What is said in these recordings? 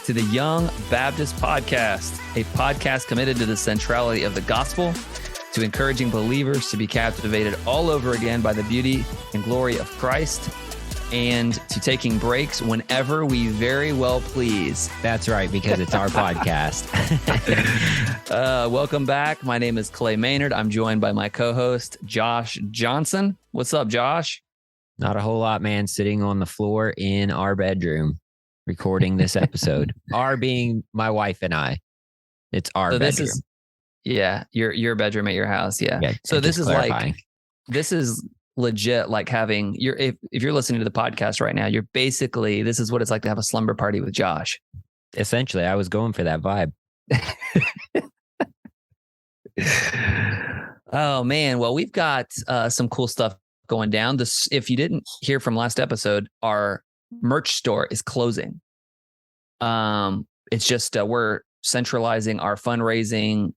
to the Young Baptist Podcast, a podcast committed to the centrality of the gospel, to encouraging believers to be captivated all over again by the beauty and glory of Christ, and to taking breaks whenever we very well please. That's right, because it's our podcast. Welcome back. My name is Clay Maynard. I'm joined by my co-host, Josh Johnson. What's up, Josh? Not a whole lot, man. Sitting on the floor in our bedroom, recording this episode. Our being my wife and I. It's our bedroom. Your bedroom at your house. Yeah. So this is clarifying. This is legit like having if you're listening to the podcast right now, you're basically, this is what it's like to have a slumber party with Josh. Essentially, I was going for that vibe. Oh man. Well, we've got some cool stuff going down. This, if you didn't hear from last episode, our merch store is closing. It's just we're centralizing our fundraising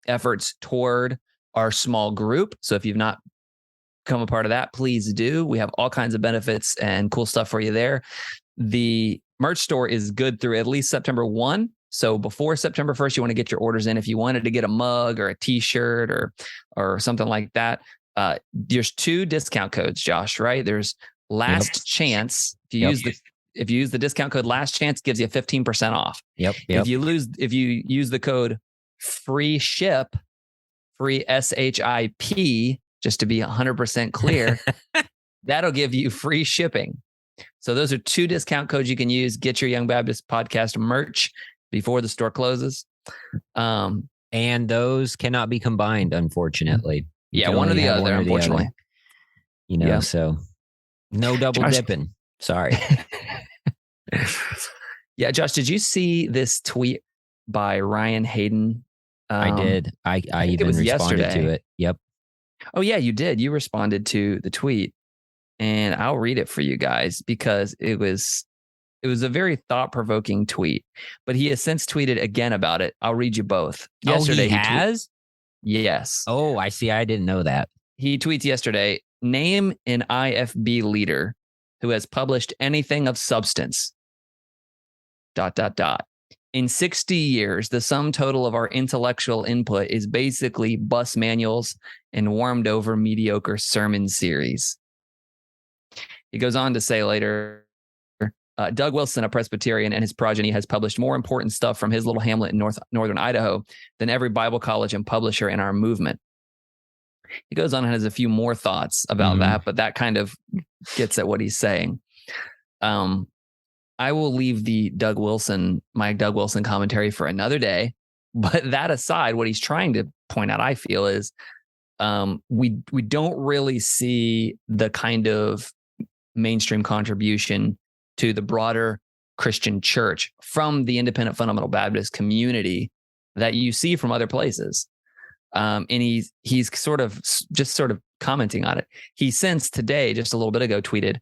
efforts toward our small group. So if you've not become a part of that, please do. We have all kinds of benefits and cool stuff for you there. The merch store is good through at least September 1. So before September 1st, you want to get your orders in. If you wanted to get a mug or a t-shirt or something like that, there's 2 discount codes, Josh, right? There's last chance. If you use the discount code last chance, gives you 15% off. Yep. If you use the code free ship, free SHIP, just to be 100% clear, that'll give you free shipping. So those are 2 discount codes you can use. Get your Young Baptist Podcast merch before the store closes. And those cannot be combined, unfortunately. One or the other, unfortunately. So no double dipping. Sorry. Yeah, Josh, did you see this tweet by Ryan Hayden? I did. I even responded to it. Yep. Oh, yeah, you did. You responded to the tweet, and I'll read it for you guys because it was a very thought-provoking tweet, but he has since tweeted again about it. I'll read you both. Yesterday, he has? Yes. Oh, I see. I didn't know that. He tweets yesterday, name an IFB leader who has published anything of substance, ... In 60 years, the sum total of our intellectual input is basically bus manuals and warmed over mediocre sermon series. He goes on to say later, Doug Wilson, a Presbyterian, and his progeny has published more important stuff from his little hamlet in northern Idaho than every Bible college and publisher in our movement. He goes on and has a few more thoughts about that, but that kind of gets at what he's saying. I will leave my Doug Wilson commentary for another day. But that aside, what he's trying to point out, I feel, is we don't really see the kind of mainstream contribution to the broader Christian church from the independent fundamental Baptist community that you see from other places. And he's sort of commenting on it. He since today, just a little bit ago, tweeted,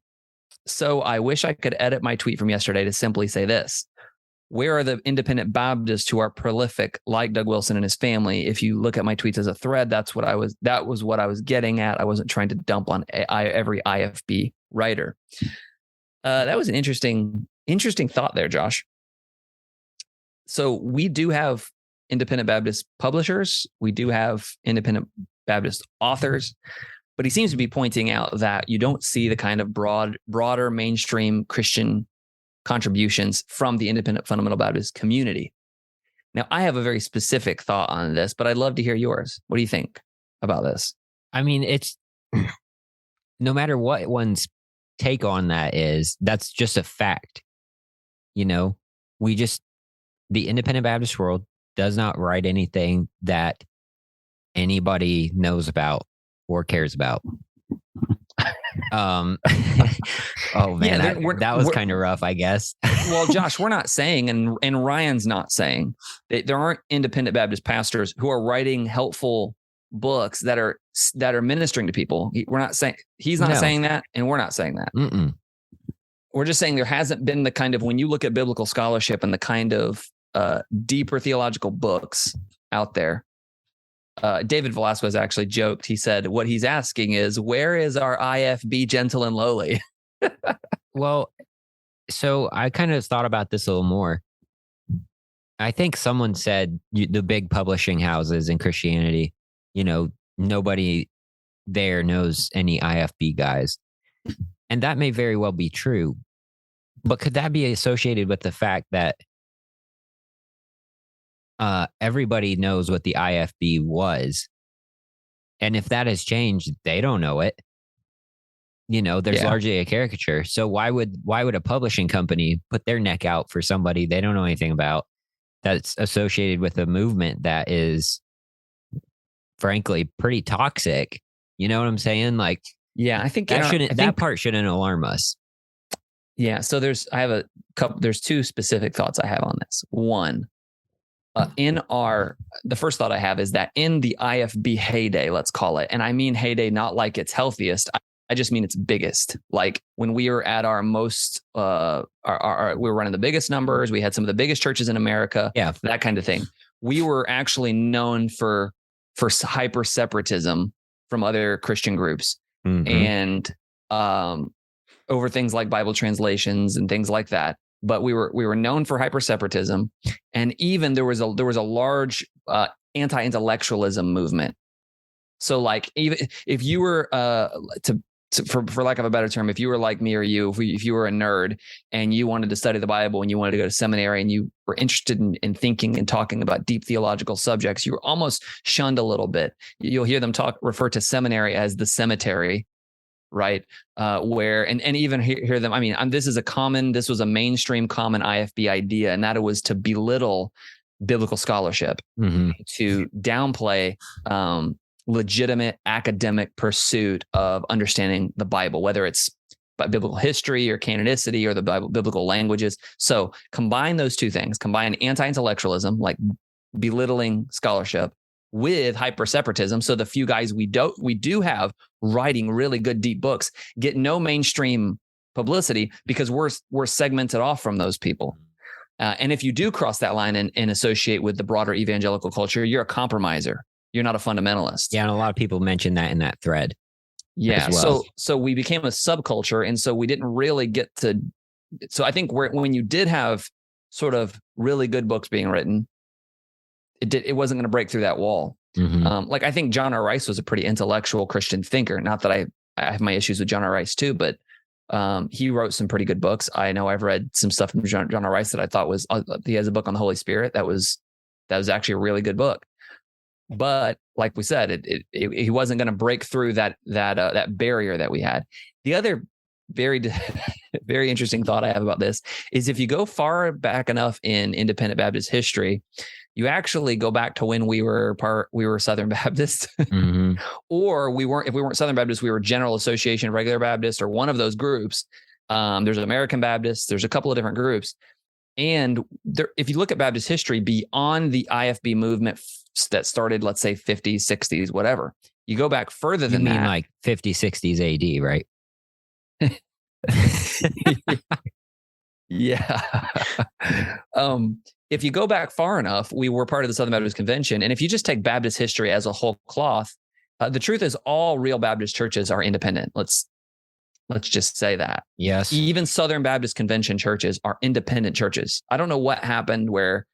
so I wish I could edit my tweet from yesterday to simply say this: where are the independent Baptists who are prolific like Doug Wilson and his family? If you look at my tweets as a thread, that was what I was getting at. I wasn't trying to dump on every IFB writer. That was an interesting thought there, Josh. So we do have independent Baptist publishers. We do have independent Baptist authors, but he seems to be pointing out that you don't see the kind of broader mainstream Christian contributions from the independent fundamental Baptist community. Now, I have a very specific thought on this, but I'd love to hear yours. What do you think about this? I mean, it's no matter what one's take on that is, that's just a fact. The independent Baptist world does not write anything that anybody knows about or cares about. Oh man, that was kind of rough, I guess. Well, Josh, we're not saying, and Ryan's not saying that there aren't independent Baptist pastors who are writing helpful books that are ministering to people. We're not saying, he's not saying that, and we're not saying that. Mm-mm. We're just saying there hasn't been the kind of, when you look at biblical scholarship and the kind of deeper theological books out there. David Velasquez actually joked. He said, what he's asking is, where is our IFB gentle and lowly? Well, so I kind of thought about this a little more. I think someone said the big publishing houses in Christianity, nobody there knows any IFB guys. And that may very well be true. But could that be associated with the fact that everybody knows what the IFB was? And if that has changed, they don't know it. There's largely a caricature. So why would a publishing company put their neck out for somebody they don't know anything about that's associated with a movement that is, frankly, pretty toxic? You know what I'm saying? Like, yeah, I think that part shouldn't alarm us. Yeah. So there's two specific thoughts I have on this. One, the first thought I have is that in the IFB heyday, let's call it, and I mean heyday, not like its healthiest. I just mean its biggest. Like when we were at our most, we were running the biggest numbers. We had some of the biggest churches in America. Yeah, that kind of thing. We were actually known for hyper separatism from other Christian groups, and over things like Bible translations and things like that. But we were known for hyper separatism, and even there was a large anti-intellectualism movement. So, like, even if you were for lack of a better term, if you were like me or you, if you were a nerd and you wanted to study the Bible and you wanted to go to seminary and you were interested in thinking and talking about deep theological subjects, you were almost shunned a little bit. You'll hear them refer to seminary as the cemetery, right? Where and even hear them. I mean, this was a mainstream common IFB idea, and that it was to belittle biblical scholarship, to downplay legitimate academic pursuit of understanding the Bible, whether it's biblical history or canonicity or the biblical languages. So combine those two things, combine anti-intellectualism, like belittling scholarship, with hyper-separatism. So the few guys we do have writing really good, deep books get no mainstream publicity because we're segmented off from those people. And if you do cross that line and associate with the broader evangelical culture, you're a compromiser. You're not a fundamentalist. Yeah, and a lot of people mentioned that in that thread. Yeah. Well. So we became a subculture, and so we didn't really get to. So I think when you did have sort of really good books being written, it wasn't going to break through that wall. Like I think John R. Rice was a pretty intellectual Christian thinker. Not that I have my issues with John R. Rice too, but he wrote some pretty good books. I know I've read some stuff from John R. Rice that I thought was. He has a book on the Holy Spirit that was actually a really good book. But like we said, he wasn't going to break through that barrier that we had. The other very, very interesting thought I have about this is if you go far back enough in independent Baptist history, you actually go back to when we were Southern Baptist, or if we weren't Southern Baptist, we were General Association Regular Baptist or one of those groups. There's American Baptist. There's a couple of different groups. And if you look at Baptist history beyond the IFB movement that started, let's say 50s, 60s, whatever, you go back further than that. You mean like 50s, 60s AD, right? Yeah. If you go back far enough, we were part of the Southern Baptist Convention. And if you just take Baptist history as a whole cloth, the truth is all real Baptist churches are independent. Let's just say that. Yes. Even Southern Baptist Convention churches are independent churches. I don't know what happened where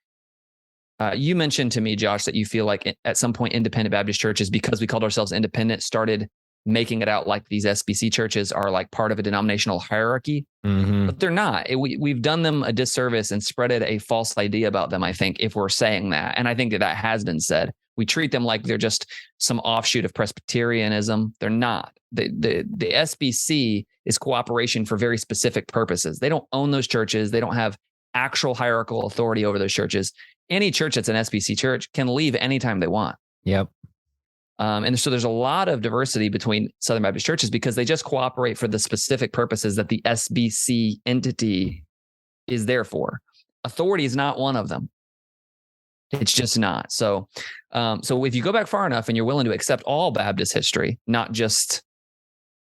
you mentioned to me, Josh, that you feel like at some point independent Baptist churches, because we called ourselves independent, started making it out like these SBC churches are like part of a denominational hierarchy. But they're not. We've done them a disservice and spreaded a false idea about them, I think, if we're saying that. And I think that has been said. We treat them like they're just some offshoot of Presbyterianism. They're not. The SBC is cooperation for very specific purposes. They don't own those churches. They don't have actual hierarchical authority over those churches. Any church that's an SBC church can leave anytime they want. Yep. And so there's a lot of diversity between Southern Baptist churches because they just cooperate for the specific purposes that the SBC entity is there for. Authority is not one of them. It's just not. So if you go back far enough and you're willing to accept all Baptist history, not just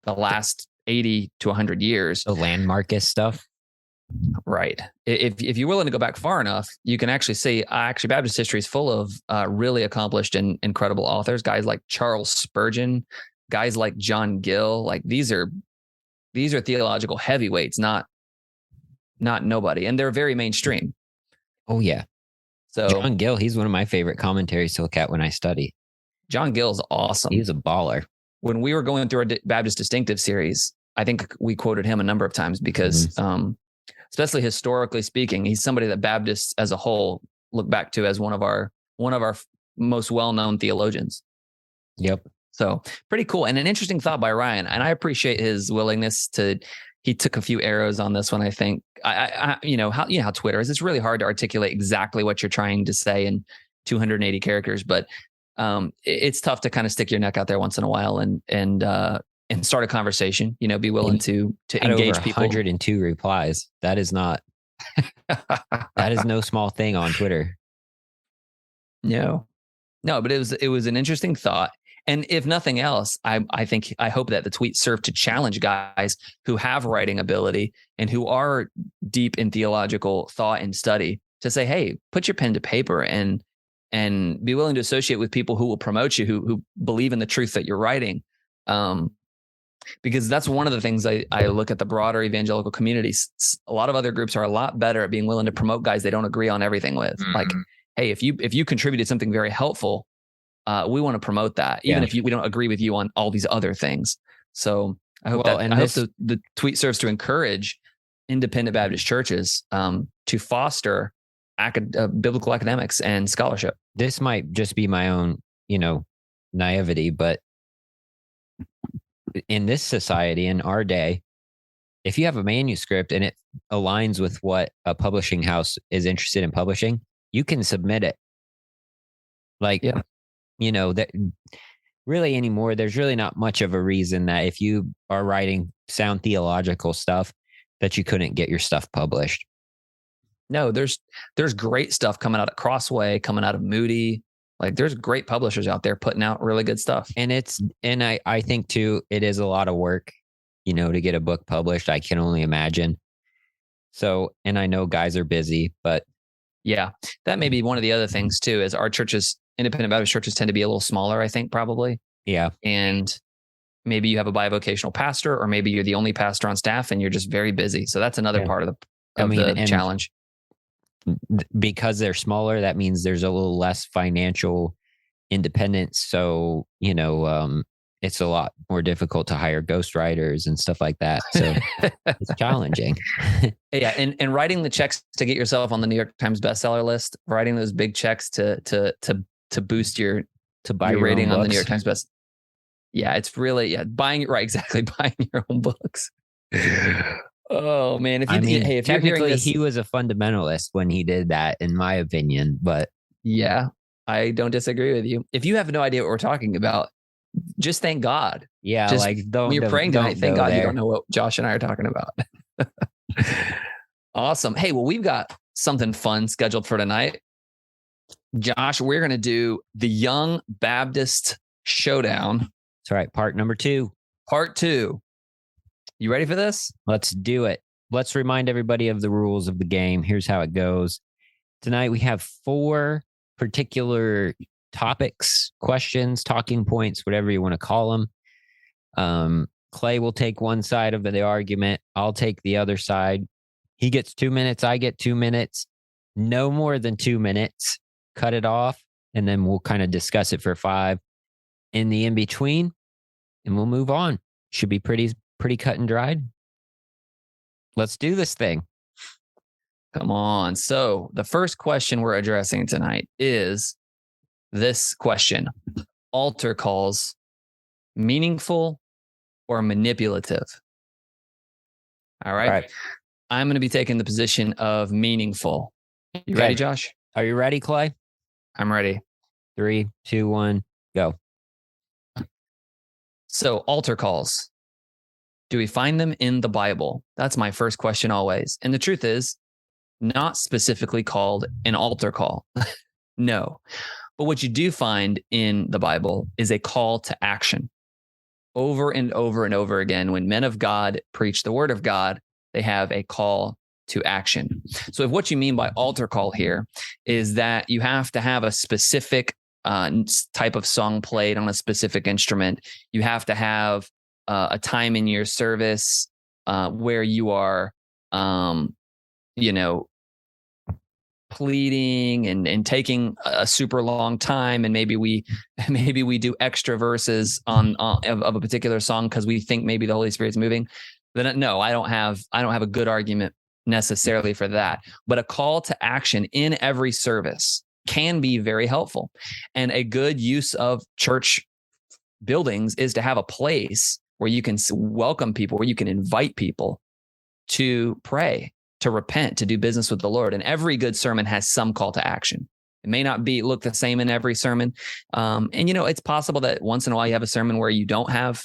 the last 80 to 100 years. The landmarkist stuff. Right. If you're willing to go back far enough, you can actually see Baptist history is full of really accomplished and incredible authors, guys like Charles Spurgeon, guys like John Gill. Like these are theological heavyweights, not nobody. And they're very mainstream. Oh, yeah. So John Gill, he's one of my favorite commentaries to look at when I study. John Gill's awesome. He's a baller. When we were going through our Baptist Distinctive series, I think we quoted him a number of times because, especially historically speaking, he's somebody that Baptists as a whole look back to as one of our most well-known theologians. Yep. So pretty cool. And an interesting thought by Ryan. And I appreciate his willingness he took a few arrows on this one. I think how Twitter is. It's really hard to articulate exactly what you're trying to say in 280 characters, but it's tough to kind of stick your neck out there once in a while and start a conversation, be willing to engage over people. 102 replies. That is not, that is no small thing on Twitter. No, but it was an interesting thought. And if nothing else, I hope that the tweet served to challenge guys who have writing ability and who are deep in theological thought and study to say, hey, put your pen to paper and be willing to associate with people who will promote you, who believe in the truth that you're writing. Because that's one of the things I look at the broader evangelical communities. A lot of other groups are a lot better at being willing to promote guys they don't agree on everything with. Mm-hmm. Like, hey, if you contributed something very helpful, we want to promote that, even if we don't agree with you on all these other things. So I hope the tweet serves to encourage independent Baptist churches to foster biblical academics and scholarship. This might just be my own, naivety, but in this society, in our day, if you have a manuscript and it aligns with what a publishing house is interested in publishing, you can submit it. That really anymore, there's really not much of a reason that if you are writing sound theological stuff that you couldn't get your stuff published. No, there's great stuff coming out of Crossway, coming out of Moody. Like there's great publishers out there putting out really good stuff. And I think too, it is a lot of work, to get a book published. I can only imagine. So, and I know guys are busy, but yeah, that may be one of the other things too, is our churches, independent Baptist churches, tend to be a little smaller, I think, probably. Yeah. And maybe you have a bivocational pastor, or maybe you're the only pastor on staff and you're just very busy. So that's another part of the challenge. Because they're smaller, that means there's a little less financial independence. So, it's a lot more difficult to hire ghostwriters and stuff like that. So it's challenging. Yeah. And writing the checks to get yourself on the New York Times bestseller list, writing those big checks to boost your rating on the New York Times best. Yeah. It's really, buying your own books. Oh man. If technically he was a fundamentalist when he did that, in my opinion, but yeah, I don't disagree with you. If you have no idea what we're talking about, just thank God. Yeah. When you're praying tonight, thank God you don't know what Josh and I are talking about. Awesome. Hey, well, we've got something fun scheduled for tonight. Josh, we're going to do the Young Baptist Showdown. That's right. Part number 2. Part 2. You ready for this? Let's do it. Let's remind everybody of the rules of the game. Here's how it goes. Tonight we have 4 particular topics, questions, talking points, whatever you want to call them. Clay will take one side of the argument. I'll take the other side. He gets 2 minutes. I get 2 minutes. No more than 2 minutes. Cut it off, and then we'll kind of discuss it for 5 in the in-between, and we'll move on. Should be pretty cut and dried. Let's do this thing. Come on. So the first question we're addressing tonight is this question: altar calls, meaningful or manipulative? All right. I'm going to be taking the position of meaningful. You ready, Josh? Are you ready, Clay? I'm ready. 3, 2, 1, go. So altar calls, do we find them in the Bible? That's my first question always. And the truth is, not specifically called an altar call. No. But what you do find in the Bible is a call to action. Over and over and over again, when men of God preach the word of God, they have a call to action. So if what you mean by altar call here is that you have to have a specific type of song played on a specific instrument, you have to have a time in your service where you are, pleading and taking a super long time, and maybe we do extra verses on of a particular song because we think maybe the Holy Spirit's moving, then no, I don't have a good argument necessarily for that. But a call to action in every service can be very helpful. And a good use of church buildings is to have a place where you can welcome people, where you can invite people to pray, to repent, to do business with the Lord. And every good sermon has some call to action. It may not look the same in every sermon. And it's possible that once in a while you have a sermon where you don't have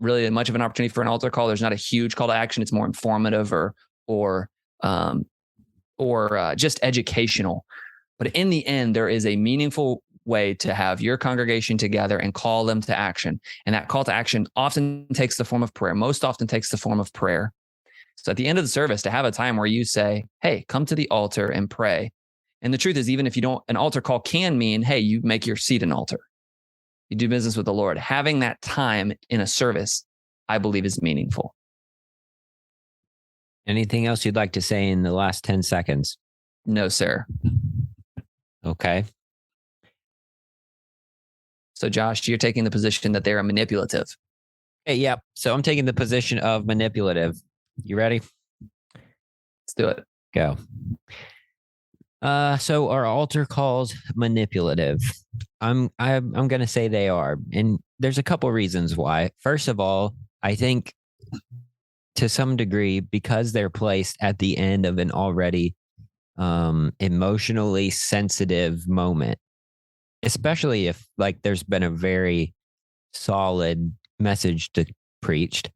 really much of an opportunity for an altar call. There's not a huge call to action. It's more informative or just educational. But in the end, there is a meaningful way to have your congregation together and call them to action. And that call to action often takes the form of prayer, most often takes the form of prayer. So at the end of the service, to have a time where you say, hey, come to the altar and pray. And the truth is, even if you don't, an altar call can mean, hey, you make your seat an altar. You do business with the Lord. Having that time in a service, I believe, is meaningful. Anything else you'd like to say in the last 10 seconds? No, sir. Okay. So Josh, you're taking the position that they're manipulative. Hey, yeah. So I'm taking the position of manipulative. You ready? Let's do it. Go. So are altar calls manipulative? I'm going to say they are. And there's a couple reasons why. First of all, I think to some degree, because they're placed at the end of an already emotionally sensitive moment, especially if like there's been a very solid message preached,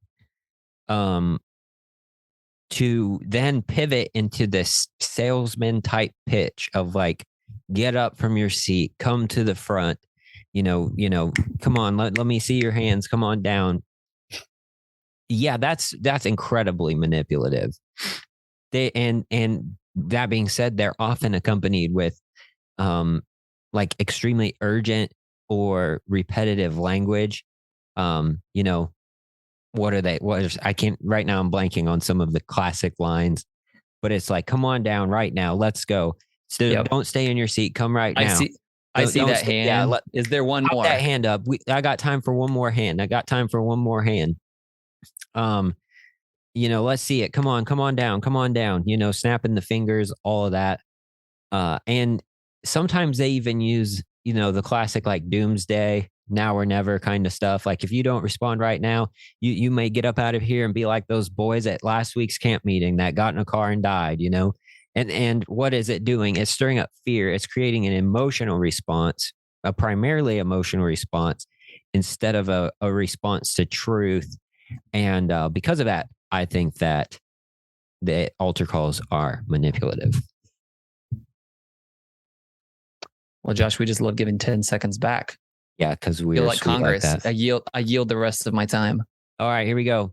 to then pivot into this salesman type pitch of like, get up from your seat, come to the front, come on, let me see your hands, come on down. Yeah, that's incredibly manipulative. And that being said, they're often accompanied with like extremely urgent or repetitive language. What are they? I can't right now. I'm blanking on some of the classic lines, but it's like, come on down right now. Let's go. Don't stay in your seat. Come right now. I see that hand. Yeah, is there one more? That hand up. I got time for one more hand. Let's see it. Come on down. Snapping the fingers, all of that. And sometimes they even use, the classic like doomsday, now or never kind of stuff. Like if you don't respond right now, you may get up out of here and be like those boys at last week's camp meeting that got in a car and died, And what is it doing? It's stirring up fear. It's creating an emotional response, a primarily emotional response, instead of a response to truth. And because of that, I think that the altar calls are manipulative. Well, Josh, we just love giving 10 seconds back. Yeah, because we're like Congress. Like I yield the rest of my time. All right, here we go.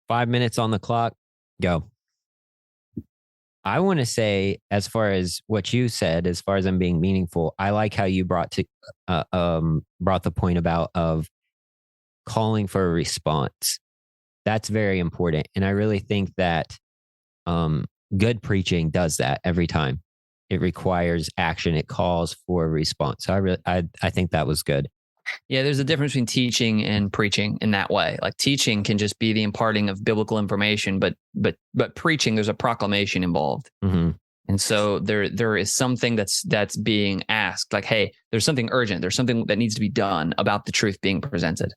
5 minutes on the clock. Go. I want to say, as far as what you said, as far as them being meaningful, I like how you brought the point about of calling for a response. That's very important, and I really think that good preaching does that every time. It requires action. It calls for a response. So I think that was good. Yeah, there's a difference between teaching and preaching in that way. Like teaching can just be the imparting of biblical information, but preaching, there's a proclamation involved. Mm-hmm. And so there is something that's being asked, like, hey, there's something urgent. There's something that needs to be done about the truth being presented.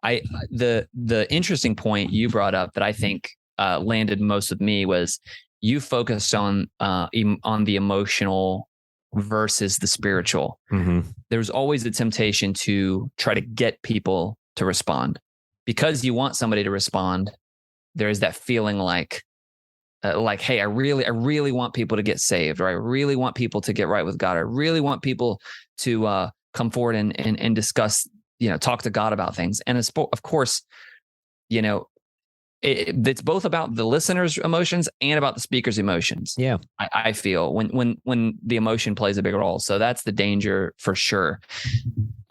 The interesting point you brought up that I think landed most with me was you focused on the emotional versus the spiritual. Mm-hmm. There's always a temptation to try to get people to respond because you want somebody to respond. There is that feeling like, hey, I really want people to get saved, or I really want people to get right with God. I really want people to come forward and discuss, talk to God about things. And of course, it's both about the listener's emotions and about the speaker's emotions. Yeah, I feel when the emotion plays a big role. So that's the danger for sure.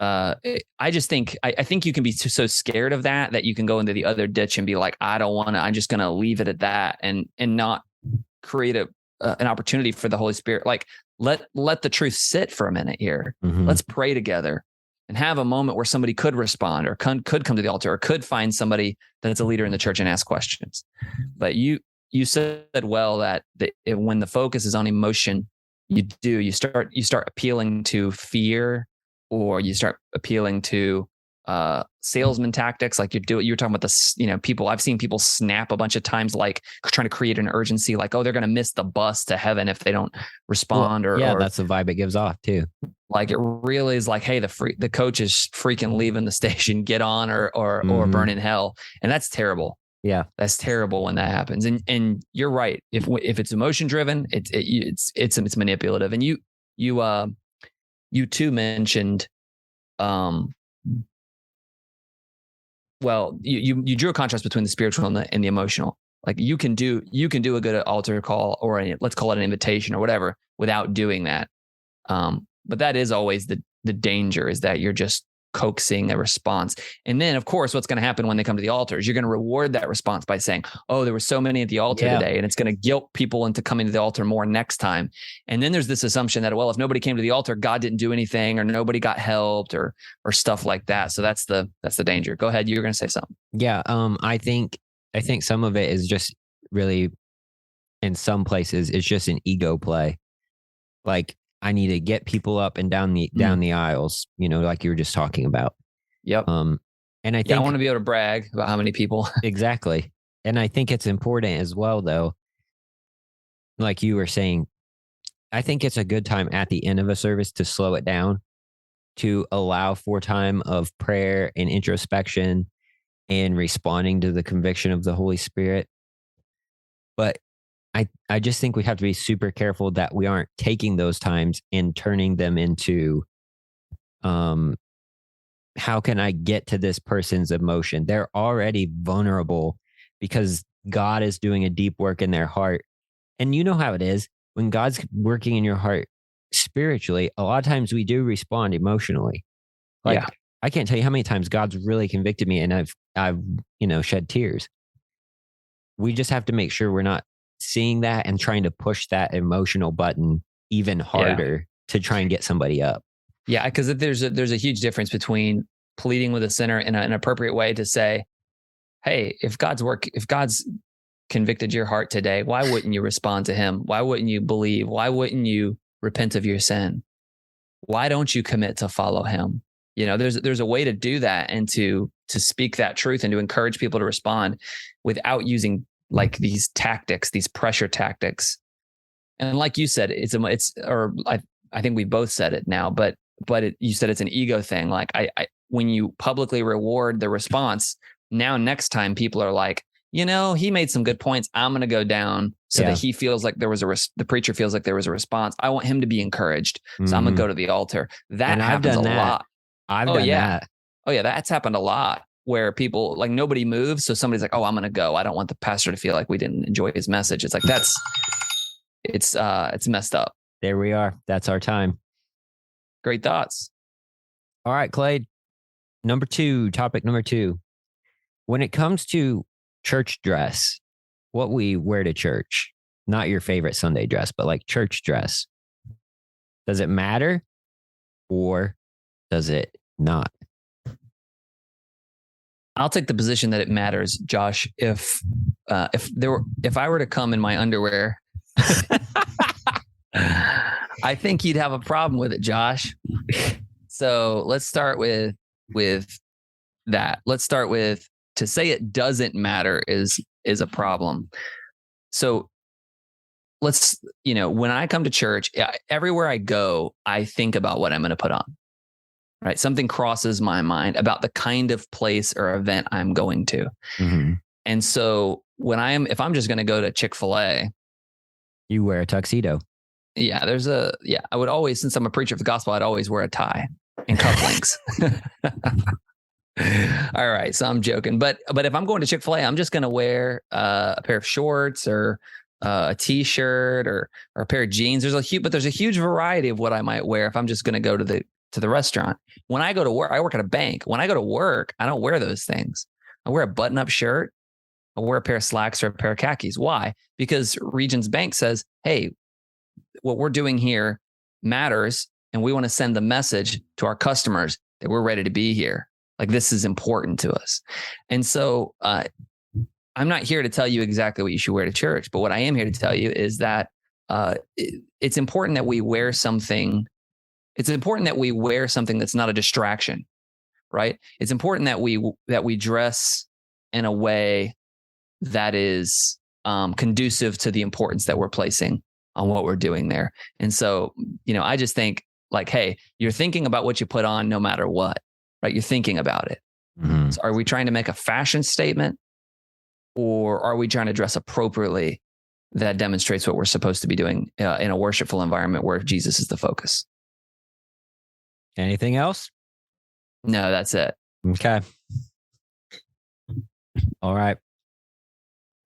I just think I think you can be so scared of that you can go into the other ditch and be like, I don't want to. I'm just going to leave it at that and not create an opportunity for the Holy Spirit. Like let the truth sit for a minute here. Mhm. Let's pray together and have a moment where somebody could respond or could come to the altar or could find somebody that's a leader in the church and ask questions. But you said well that when the focus is on emotion, you start appealing to fear, or you start appealing to salesman tactics. Like you're talking about people. I've seen people snap a bunch of times, like trying to create an urgency, like, oh, they're going to miss the bus to heaven if they don't respond. Or that's the vibe it gives off too. Like it really is like, hey, the coach is freaking leaving the station, get on or burn in hell. And that's terrible. Yeah. That's terrible when that happens. And you're right. If it's emotion driven, it's manipulative. And you too mentioned, well, you drew a contrast between the spiritual and the emotional. Like you can do a good altar call, or let's call it an invitation or whatever, without doing that. But that is always the danger, is that you're just coaxing a response. And then of course, what's going to happen when they come to the altar is you're going to reward that response by saying, oh, there were so many at the altar today. And it's going to guilt people into coming to the altar more next time. And then there's this assumption that, well, if nobody came to the altar, God didn't do anything, or nobody got helped, or stuff like that. So that's the danger. Go ahead. You were going to say something. Yeah. I think some of it is just really, in some places, it's just an ego play. Like, I need to get people up and down the aisles, like you were just talking about. Yep. And I think I want to be able to brag about how many people. Exactly. And I think it's important as well, though. Like you were saying, I think it's a good time at the end of a service to slow it down, to allow for time of prayer and introspection and responding to the conviction of the Holy Spirit. But I just think we have to be super careful that we aren't taking those times and turning them into, how can I get to this person's emotion? They're already vulnerable because God is doing a deep work in their heart. And you know how it is when God's working in your heart spiritually, a lot of times we do respond emotionally. Like, I can't tell you how many times God's really convicted me and I've shed tears. We just have to make sure we're not seeing that and trying to push that emotional button even harder to try and get somebody up. Yeah, because there's a huge difference between pleading with a sinner in an appropriate way to say, hey, if God's convicted your heart today, why wouldn't you respond to him? Why wouldn't you believe? Why wouldn't you repent of your sin? Why don't you commit to follow him? There's a way to do that, and to speak that truth and to encourage people to respond without using like these tactics, these pressure tactics. And like you said, I think we both said it now, but you said it's an ego thing. Like when you publicly reward the response, now next time people are like, he made some good points. I'm going to go down so that he feels like the preacher feels like there was a response. I want him to be encouraged. So I'm going to go to the altar. That happens a lot. I've done that. Oh yeah. That's happened a lot, where people, like, nobody moves. So somebody's like, oh, I'm going to go. I don't want the pastor to feel like we didn't enjoy his message. It's like, it's messed up. There we are. That's our time. Great thoughts. All right, Clay. Topic number 2. When it comes to church dress, what we wear to church, not your favorite Sunday dress, but like church dress, does it matter or does it not? I'll take the position that it matters, Josh. If I were to come in my underwear, I think you'd have a problem with it, Josh. So let's start with that. Let's start with, to say it doesn't matter is a problem. So when I come to church, everywhere I go, I think about what I'm going to put on. Right. Something crosses my mind about the kind of place or event I'm going to. Mm-hmm. And so if I'm just going to go to Chick-fil-A, you wear a tuxedo. Yeah. I would always, since I'm a preacher of the gospel, I'd always wear a tie and cufflinks. All right. So I'm joking, but if I'm going to Chick-fil-A, I'm just going to wear a pair of shorts or a t-shirt or a pair of jeans. There's a huge variety of what I might wear if I'm just going to go to the restaurant. When I go to work, I work at a bank. When I go to work, I don't wear those things. I wear a button-up shirt I'll wear a pair of slacks or a pair of khakis. Why? Because Regions Bank says, hey, what we're doing here matters. And we want to send the message to our customers that we're ready to be here. Like, this is important to us. And so I'm not here to tell you exactly what you should wear to church, but what I am here to tell you is that it's important that we wear something. It's important that we wear something that's not a distraction, right? It's important that we dress in a way that is conducive to the importance that we're placing on what we're doing there. And so, I just think, like, hey, you're thinking about what you put on no matter what, right? You're thinking about it. Mm-hmm. So are we trying to make a fashion statement, or are we trying to dress appropriately that demonstrates what we're supposed to be doing in a worshipful environment where Jesus is the focus? Anything else? No, that's it. Okay. All right.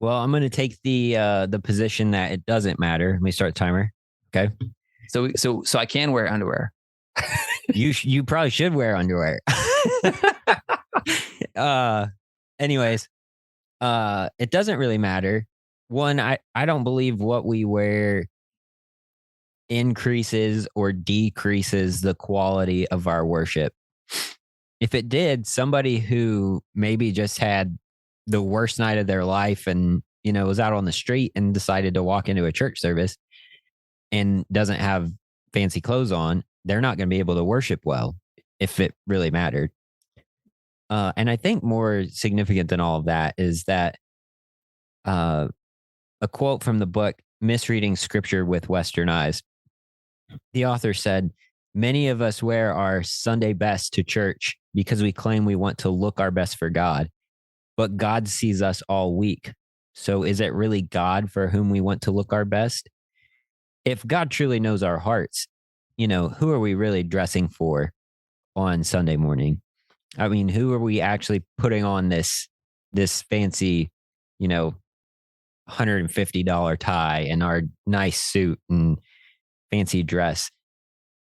Well, I'm going to take the position that it doesn't matter. Let me start the timer. Okay. So I can wear underwear. You probably should wear underwear. Anyways, it doesn't really matter. One, I don't believe what we wear increases or decreases the quality of our worship. If it did, somebody who maybe just had the worst night of their life and, was out on the street and decided to walk into a church service and doesn't have fancy clothes on, they're not going to be able to worship well if it really mattered. And I think more significant than all of that is that a quote from the book, Misreading Scripture with Western Eyes. The author said, "Many of us wear our Sunday best to church because we claim we want to look our best for God, but God sees us all week. So is it really God for whom we want to look our best? If God truly knows our hearts, who are we really dressing for on Sunday morning? I mean, who are we actually putting on this fancy, $150 tie and our nice suit and fancy dress?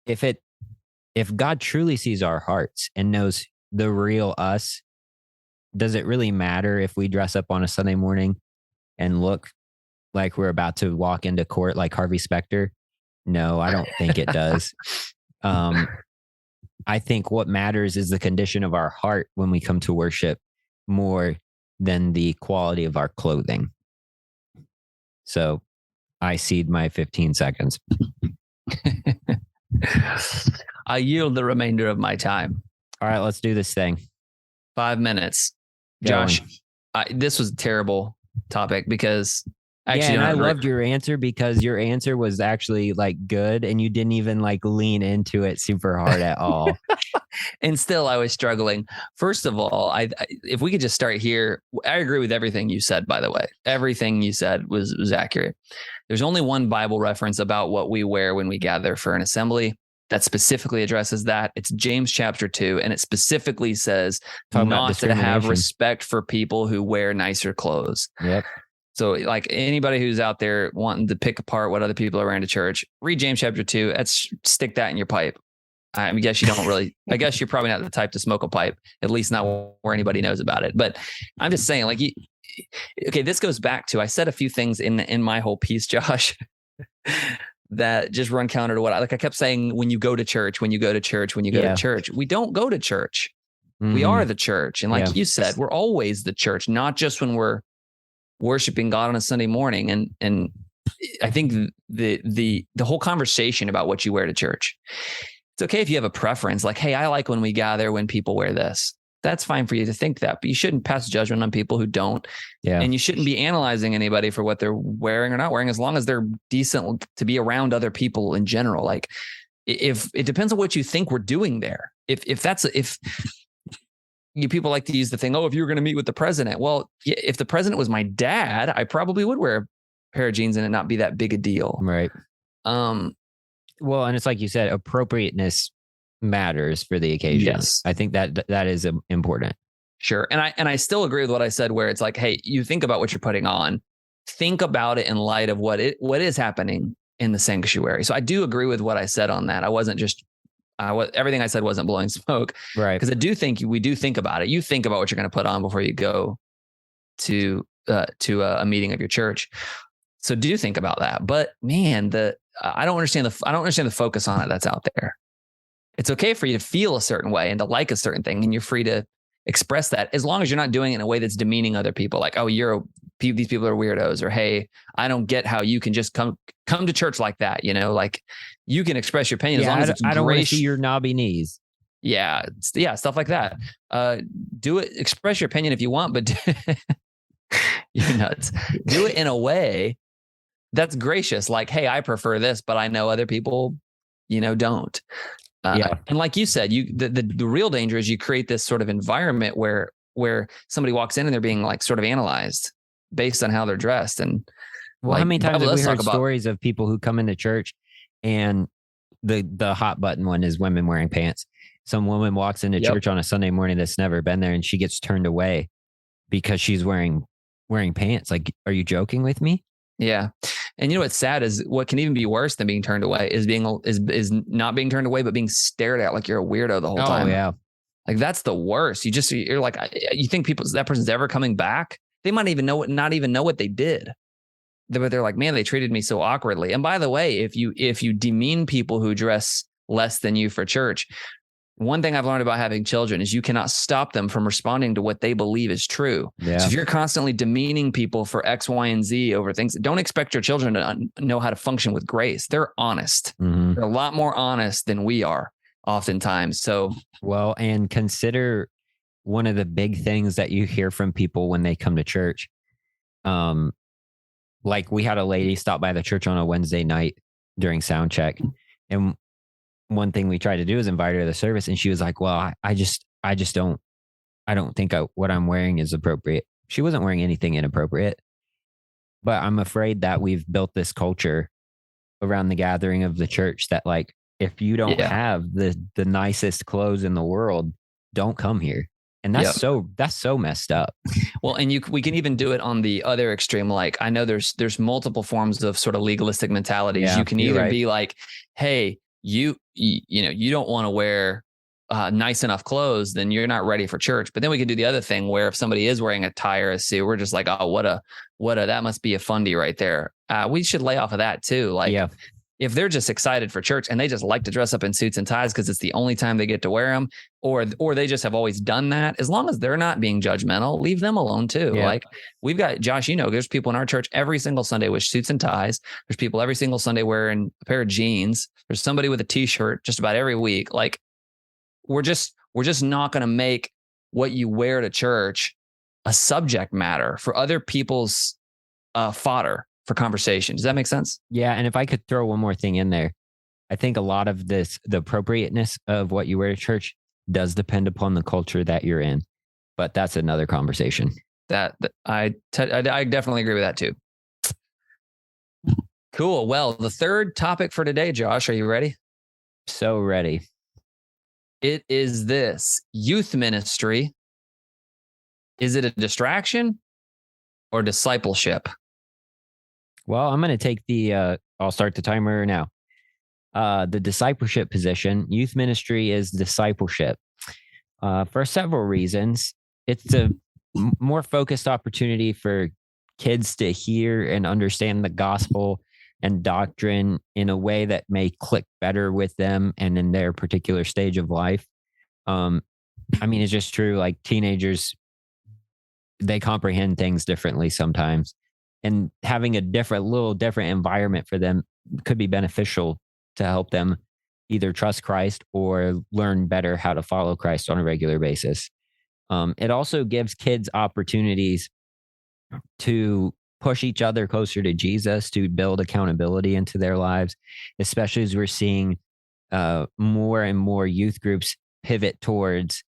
If God truly sees our hearts and knows the real us, does it really matter if we dress up on a Sunday morning and look like we're about to walk into court like Harvey Specter? No, I don't think it does. I think what matters is the condition of our heart when we come to worship more than the quality of our clothing. So I cede my 15 seconds. I yield the remainder of my time. All right, let's do this thing. 5 minutes. Josh, this was a terrible topic because actually, I loved your answer because your answer was actually like good and you didn't even like lean into it super hard at all. And still I was struggling. First of all, if we could just start here, I agree with everything you said, by the way. Everything you said was accurate. There's only one Bible reference about what we wear when we gather for an assembly that specifically addresses that. It's James chapter 2, and it specifically says not to have respect for people who wear nicer clothes. Yep. So like anybody who's out there wanting to pick apart what other people are wearing to church, read James chapter 2. Stick that in your pipe. I guess you don't really, I guess you're probably not the type to smoke a pipe, at least not where anybody knows about it. But I'm just saying, like, okay, this goes back to, I said a few things in my whole piece, Josh, that just run counter to what I kept saying, when you go to church, when you go to church, when you go to church, we don't go to church. Mm-hmm. We are the church. And like you said, we're always the church, not just when we're worshiping God on a Sunday morning. And I think the whole conversation about what you wear to church, it's okay if you have a preference, like, hey, I like when we gather when people wear this. That's fine for you to think that, but you shouldn't pass judgment on people who don't. Yeah. And you shouldn't be analyzing anybody for what they're wearing or not wearing, as long as they're decent to be around other people in general. Like, if it depends on what you think we're doing there. If you people like to use the thing, oh, if you were going to meet with the president, well, if the president was my dad, I probably would wear a pair of jeans and it not be that big a deal. Right. Well, and it's like you said, appropriateness matters for the occasion. Yes. I think that is important. Sure. And I still agree with what I said, where it's like, hey, you think about what you're putting on, think about it in light of what is happening in the sanctuary. So I do agree with what I said on that. I wasn't just, everything I said wasn't blowing smoke. Right. Because I do think we do think about it. You think about what you're going to put on before you go to a meeting of your church. So do think about that. But man, I don't understand the focus on it that's out there. It's okay for you to feel a certain way and to like a certain thing, and you're free to express that as long as you're not doing it in a way that's demeaning other people. Like, oh, these people are weirdos, or hey, I don't get how you can just come to church like that. Like you can express your opinion as long as it's I don't want to see your knobby knees. Yeah, stuff like that. Do it. Express your opinion if you want, but you're nuts. Do it in a way that's gracious. Like, hey, I prefer this, but I know other people, don't. And like you said, the real danger is you create this sort of environment where somebody walks in and they're being like sort of analyzed based on how they're dressed. And well, how many times have we heard stories of people who come into church and the hot button one is women wearing pants. Some woman walks into church on a Sunday morning that's never been there, and she gets turned away because she's wearing pants. Like, are you joking with me? Yeah. And what's sad is what can even be worse than being turned away is not being turned away, but being stared at like you're a weirdo the whole time. Oh yeah. Like that's the worst. You're like, you think that person's ever coming back? They might not even know what they did. But they're like, man, they treated me so awkwardly. And by the way, if you demean people who dress less than you for church, one thing I've learned about having children is you cannot stop them from responding to what they believe is true. Yeah. So if you're constantly demeaning people for X, Y, and Z over things, don't expect your children to know how to function with grace. They're honest. Mm-hmm. They're a lot more honest than we are oftentimes. So, well, and consider one of the big things that you hear from people when they come to church. Like we had a lady stop by the church on a Wednesday night during sound check, and one thing we tried to do is invite her to the service, and she was like, well, I don't think what I'm wearing is appropriate. She wasn't wearing anything inappropriate, but I'm afraid that we've built this culture around the gathering of the church that like, if you don't have the nicest clothes in the world, don't come here. And that's so messed up. Well, and we can even do it on the other extreme. Like I know there's multiple forms of sort of legalistic mentalities. Yeah, you can either be like, hey, you don't want to wear nice enough clothes, then you're not ready for church. But then we can do the other thing where if somebody is wearing a tie or a suit, we're just like, oh, what a that must be a fundy right there. We should lay off of that too. Like if they're just excited for church and they just like to dress up in suits and ties because it's the only time they get to wear them, or they just have always done that, as long as they're not being judgmental, leave them alone too. Yeah. Like we've got, Josh, there's people in our church every single Sunday with suits and ties. There's people every single Sunday wearing a pair of jeans. There's somebody with a t-shirt just about every week. Like we're just not going to make what you wear to church a subject matter for other people's fodder for conversation. Does that make sense? Yeah. And if I could throw one more thing in there, I think a lot of the appropriateness of what you wear to church does depend upon the culture that you're in, but that's another conversation. I definitely agree with that too. Cool. Well, the third topic for today, Josh, are you ready? So ready. It is this: youth ministry. Is it a distraction or discipleship? Well, I'm going to take I'll start the timer now. The discipleship position. Youth ministry is discipleship for several reasons. It's a more focused opportunity for kids to hear and understand the gospel and doctrine in a way that may click better with them and in their particular stage of life. It's just true. Like teenagers, they comprehend things differently sometimes. And having a little different environment for them could be beneficial to help them either trust Christ or learn better how to follow Christ on a regular basis. It also gives kids opportunities to push each other closer to Jesus, to build accountability into their lives, especially as we're seeing more and more youth groups pivot towards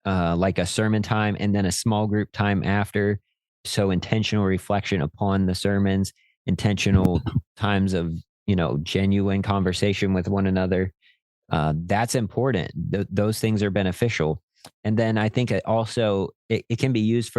like a sermon time and then a small group time after. So intentional reflection upon the sermons, intentional times of, genuine conversation with one another. That's important. Those things are beneficial. And then I think it also, it can be used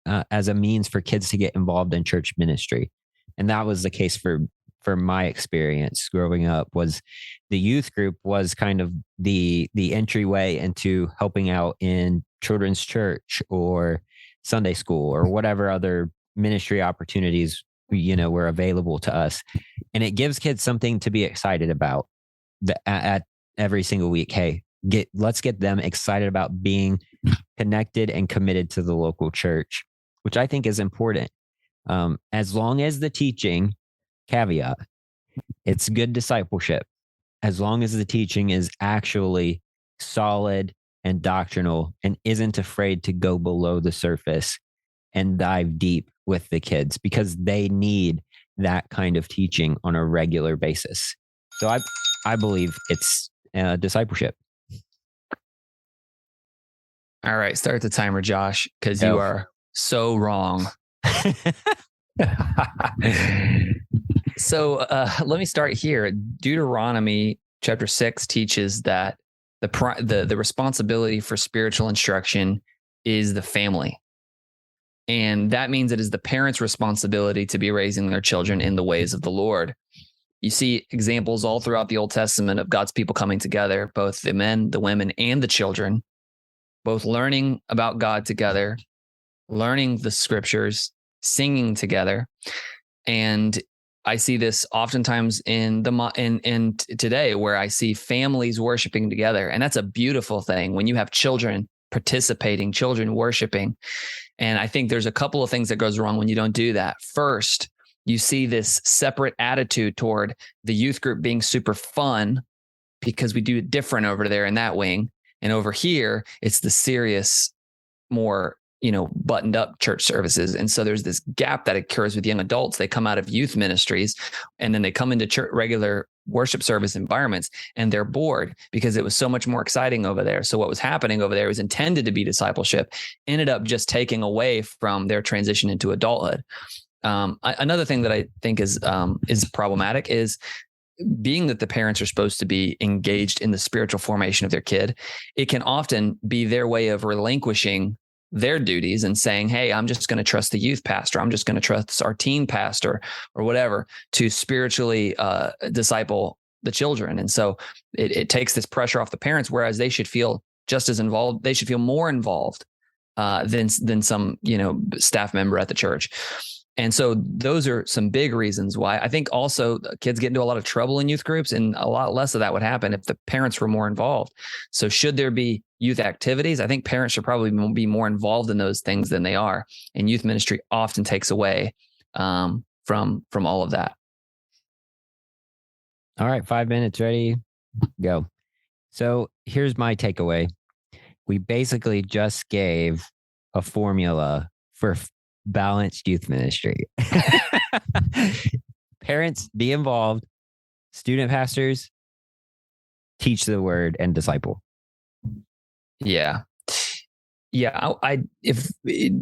as a means for kids to get involved in church ministry. And that was the case for my experience growing up. Was the youth group was kind of the entryway into helping out in children's church or Sunday school or whatever other ministry opportunities, were available to us. And it gives kids something to be excited about at every single week. Hey, let's get them excited about being connected and committed to the local church, which I think is important. As long as the teaching, caveat, it's good discipleship. As long as the teaching is actually solid and doctrinal and isn't afraid to go below the surface and dive deep with the kids, because they need that kind of teaching on a regular basis. So I believe it's discipleship. All right, start the timer, Josh, because you are so wrong. So let me start here. Deuteronomy chapter 6 teaches that the responsibility for spiritual instruction is the family. And that means it is the parents' responsibility to be raising their children in the ways of the Lord. You see examples all throughout the Old Testament of God's people coming together, both the men, the women, and the children, both learning about God together, learning the scriptures, singing together. And I see this oftentimes in today, where I see families worshiping together. And that's a beautiful thing when you have children participating, children worshiping. And I think there's a couple of things that goes wrong when you don't do that. First, you see this separate attitude toward the youth group being super fun because we do it different over there in that wing. And over here, it's the serious, more, buttoned up church services. And so there's this gap that occurs with young adults. They come out of youth ministries and then they come into church, regular worship service environments, and they're bored because it was so much more exciting over there. So what was happening over there was intended to be discipleship, ended up just taking away from their transition into adulthood. Another thing that I think is problematic is, being that the parents are supposed to be engaged in the spiritual formation of their kid, it can often be their way of relinquishing their duties and saying, hey, I'm just going to trust the youth pastor. I'm just going to trust our teen pastor or whatever to spiritually disciple the children. And so it takes this pressure off the parents, whereas they should feel just as involved. They should feel more involved than some, staff member at the church. And so those are some big reasons why. I think also kids get into a lot of trouble in youth groups, and a lot less of that would happen if the parents were more involved. So should there be youth activities? I think parents should probably be more involved in those things than they are. And youth ministry often takes away from all of that. All right, 5 minutes, ready, go. So here's my takeaway. We basically just gave a formula for balanced youth ministry. Parents, be involved. Student pastors, teach the word and disciple. Yeah. If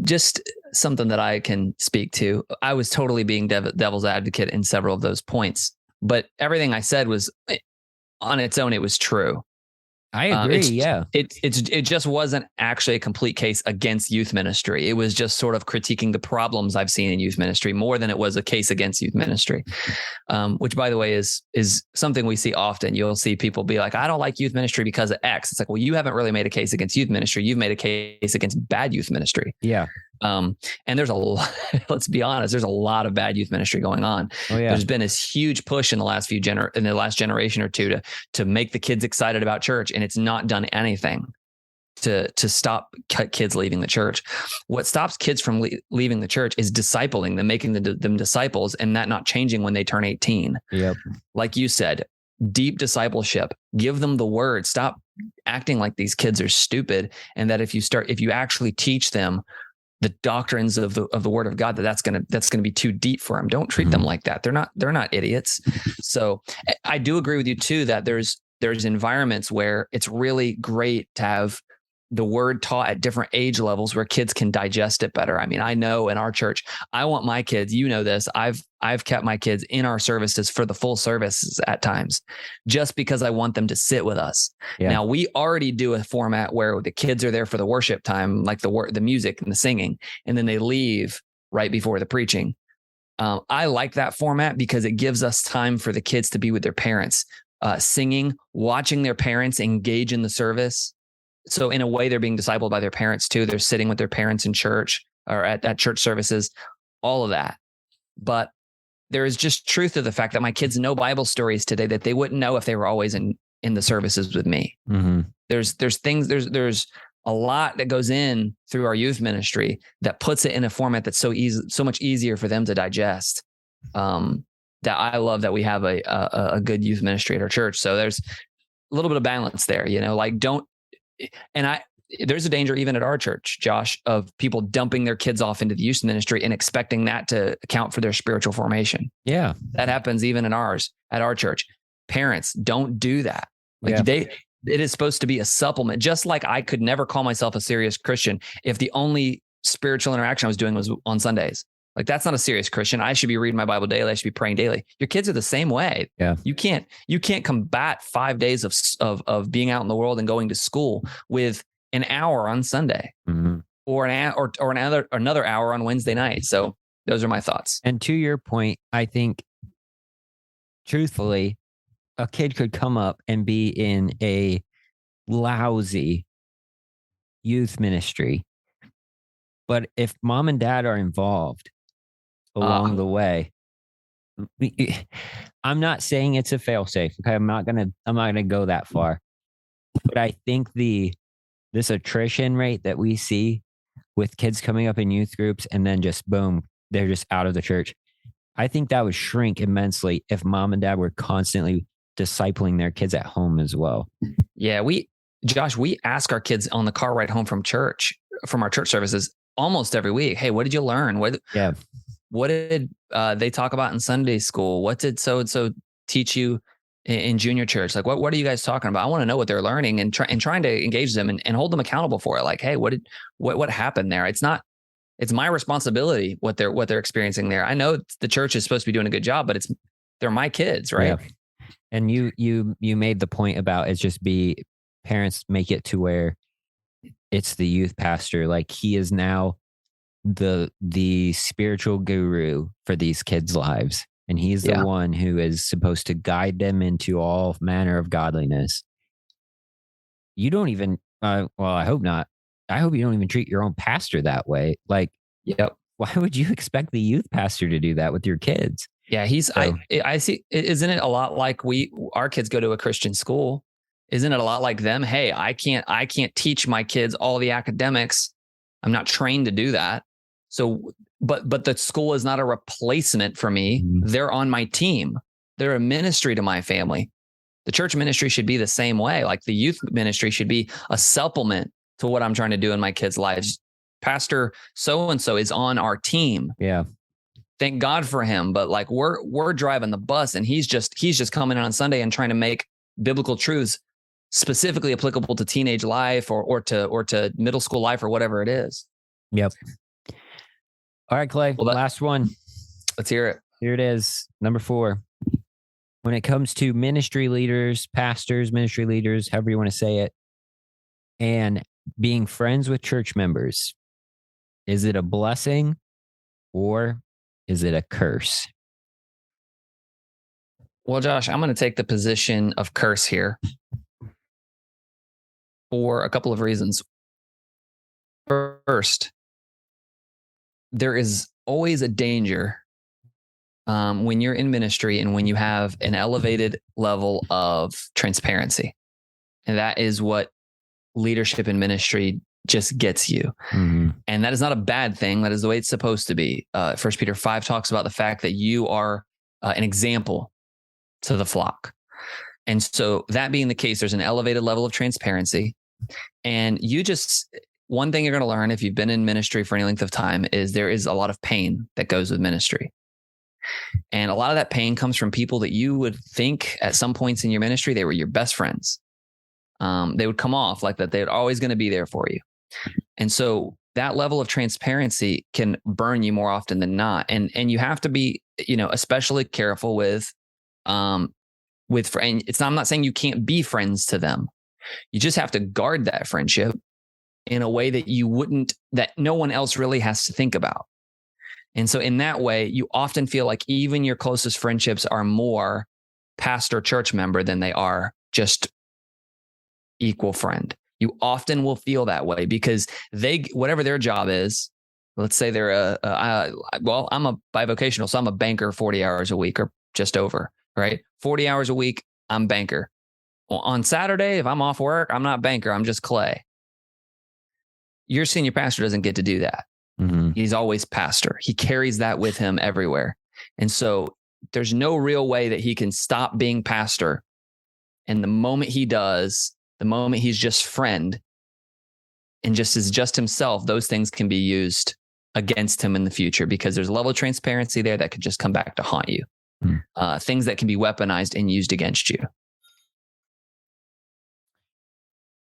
just something that I can speak to, I was totally being devil's advocate in several of those points, but everything I said was on its own. It was true. I agree. It just wasn't actually a complete case against youth ministry. It was just sort of critiquing the problems I've seen in youth ministry more than it was a case against youth ministry, which, by the way, is something we see often. You'll see people be like, I don't like youth ministry because of X. It's like, well, you haven't really made a case against youth ministry. You've made a case against bad youth ministry. Yeah. And there's a lot, let's be honest, there's a lot of bad youth ministry going on. Oh, yeah. There's been this huge push in the last generation or two to make the kids excited about church, and it's not done anything to stop kids leaving the church. What stops kids from leaving the church is discipling them, making them disciples, and that not changing when they turn 18. Yep. Like you said, deep discipleship, give them the word, stop acting like these kids are stupid. And that if you actually teach them the doctrines of the word of God, that's going to be too deep for them. Don't treat them like that. They're not idiots. So I do agree with you too, that there's environments where it's really great to have the word taught at different age levels where kids can digest it better. I mean, I know in our church, I want my kids, this, I've kept my kids in our services for the full services at times, just because I want them to sit with us. Yeah. Now, we already do a format where the kids are there for the worship time, like the music and the singing, and then they leave right before the preaching. I like that format because it gives us time for the kids to be with their parents, singing, watching their parents engage in the service. So in a way, they're being discipled by their parents too. They're sitting with their parents in church, or at church services, all of that. But there is just truth to the fact that my kids know Bible stories today that they wouldn't know if they were always in the services with me. Mm-hmm. There's a lot that goes in through our youth ministry that puts it in a format that's so much easier for them to digest. That I love that we have a good youth ministry at our church. So there's a little bit of balance there, there's a danger even at our church, Josh, of people dumping their kids off into the youth ministry and expecting that to account for their spiritual formation. Yeah. That happens even at our church. Parents, don't do that. It is supposed to be a supplement. Just like I could never call myself a serious Christian if the only spiritual interaction I was doing was on Sundays. Like, that's not a serious Christian. I should be reading my Bible daily. I should be praying daily. Your kids are the same way. Yeah. You can't combat 5 days of being out in the world and going to school with an hour on Sunday, mm-hmm. or another hour on Wednesday night. So those are my thoughts. And to your point, I think, truthfully, a kid could come up and be in a lousy youth ministry, but if mom and dad are involved along the way, I'm not saying it's a failsafe. Okay, I'm not gonna go that far, but I think this attrition rate that we see with kids coming up in youth groups and then just boom, they're just out of the church. I think that would shrink immensely if mom and dad were constantly discipling their kids at home as well. Yeah, we ask our kids on the car ride home from our church services almost every week. Hey, what did you learn? What did they talk about in Sunday school? What did so-and-so teach you in junior church? Like, what are you guys talking about? I want to know what they're learning and trying to engage them and hold them accountable for it. Like, hey, what happened there? It's my responsibility what they're experiencing there. I know the church is supposed to be doing a good job, but they're my kids, right? Yeah. And you made the point about parents make it to where it's the youth pastor. Like, he is now the spiritual guru for these kids' lives. And he's the one who is supposed to guide them into all manner of godliness. You don't even, I hope not. I hope you don't even treat your own pastor that way. Like, why would you expect the youth pastor to do that with your kids? Yeah, I see. Isn't it a lot like our kids go to a Christian school? Isn't it a lot like them? Hey, I can't teach my kids all the academics. I'm not trained to do that. So, but the school is not a replacement for me. Mm-hmm. They're on my team. They're a ministry to my family. The church ministry should be the same way. Like, the youth ministry should be a supplement to what I'm trying to do in my kids' lives. Pastor so-and-so is on our team. Yeah. Thank God for him. But like, we're driving the bus, and he's just coming in on Sunday and trying to make biblical truths specifically applicable to teenage life or to middle school life or whatever it is. Yep. All right, Clay, last one. Let's hear it. Here it is. Number 4. When it comes to ministry leaders, pastors, ministry leaders, however you want to say it, and being friends with church members, is it a blessing or is it a curse? Well, Josh, I'm going to take the position of curse here for a couple of reasons. First, there is always a danger when you're in ministry and when you have an elevated level of transparency. And that is what leadership in ministry just gets you. Mm-hmm. And that is not a bad thing. That is the way it's supposed to be. 1 Peter 5 talks about the fact that you are an example to the flock. And so, that being the case, there's an elevated level of transparency. And one thing you're going to learn if you've been in ministry for any length of time is there is a lot of pain that goes with ministry. And a lot of that pain comes from people that you would think at some points in your ministry, they were your best friends. They would come off like that. They're always going to be there for you. And so that level of transparency can burn you more often than not. And you have to be, especially careful with friends. I'm not saying you can't be friends to them. You just have to guard that friendship in a way that no one else really has to think about. And so in that way, you often feel like even your closest friendships are more pastor church member than they are just equal friend. You often will feel that way because whatever their job is, let's say they're I'm a bivocational, so I'm a banker 40 hours a week or just over, right? 40 hours a week, I'm banker. Well, on Saturday, if I'm off work, I'm not banker, I'm just Clay. Your senior pastor doesn't get to do that. Mm-hmm. He's always pastor. He carries that with him everywhere. And so there's no real way that he can stop being pastor. And the moment he does, the moment he's just friend and just is just himself, those things can be used against him in the future because there's a level of transparency there that could just come back to haunt you. Things that can be weaponized and used against you.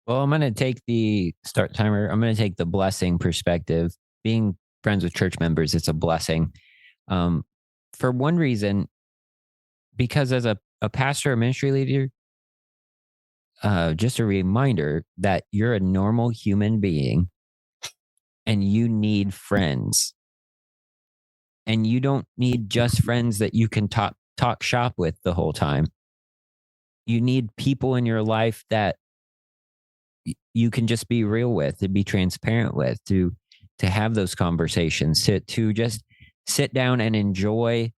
Well, I'm going to take the start timer. I'm going to take the blessing perspective. Being friends with church members, it's a blessing. For one reason, because as a pastor or ministry leader, just a reminder that you're a normal human being and you need friends. And you don't need just friends that you can talk shop with the whole time. You need people in your life that you can just be real with, to be transparent with, to have those conversations, to just sit down and enjoy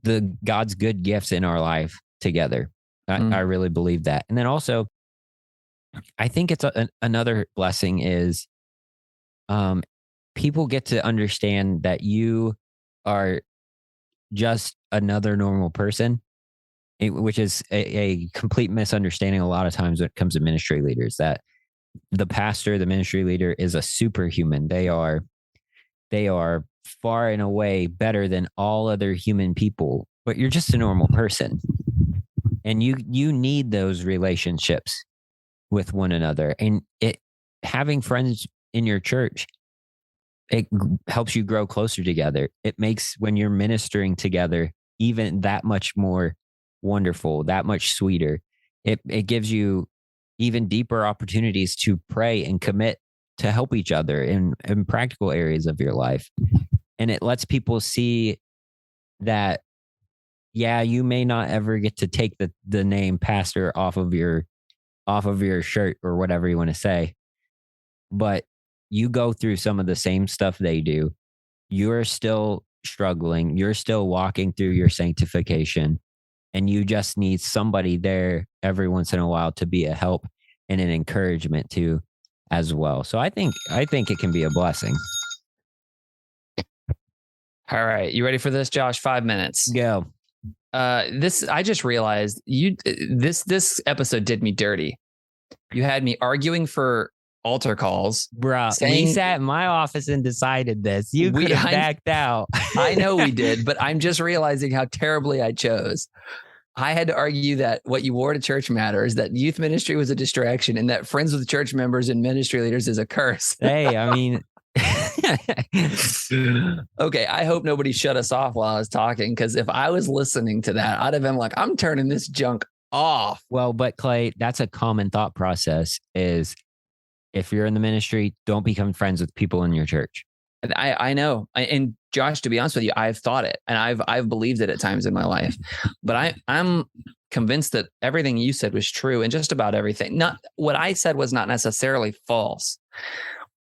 the God's good gifts in our life together. I really believe that. And then also, I think it's another blessing is people get to understand that you are just another normal person, which is a complete misunderstanding a lot of times when it comes to ministry leaders, that the pastor, the ministry leader is a superhuman. They are far and away better than all other human people, but you're just a normal person. And you need those relationships with one another. And having friends in your church, it helps you grow closer together. It makes when you're ministering together even that much more wonderful, that much sweeter. It gives you even deeper opportunities to pray and commit to help each other in practical areas of your life. And it lets people see that, yeah, you may not ever get to take the name pastor off of your shirt or whatever you want to say, but you go through some of the same stuff they do. You're still struggling. You're still walking through your sanctification, and you just need somebody there every once in a while to be a help and an encouragement to as well. So I think it can be a blessing. All right. You ready for this, Josh? 5 minutes. Go. I just realized this episode did me dirty. You had me arguing for altar calls. Bro, we sat in my office and decided this. You could have backed out. I know we did, but I'm just realizing how terribly I chose. I had to argue that what you wore to church matters, that youth ministry was a distraction, and that friends with church members and ministry leaders is a curse. Hey, I mean... Okay, I hope nobody shut us off while I was talking, because if I was listening to that, I'd have been like, I'm turning this junk off. Well, but Clay, that's a common thought process is if you're in the ministry, don't become friends with people in your church. I know. And Josh, to be honest with you, I've thought it and I've believed it at times in my life, but I'm convinced that everything you said was true and just about everything. Not what I said was not necessarily false,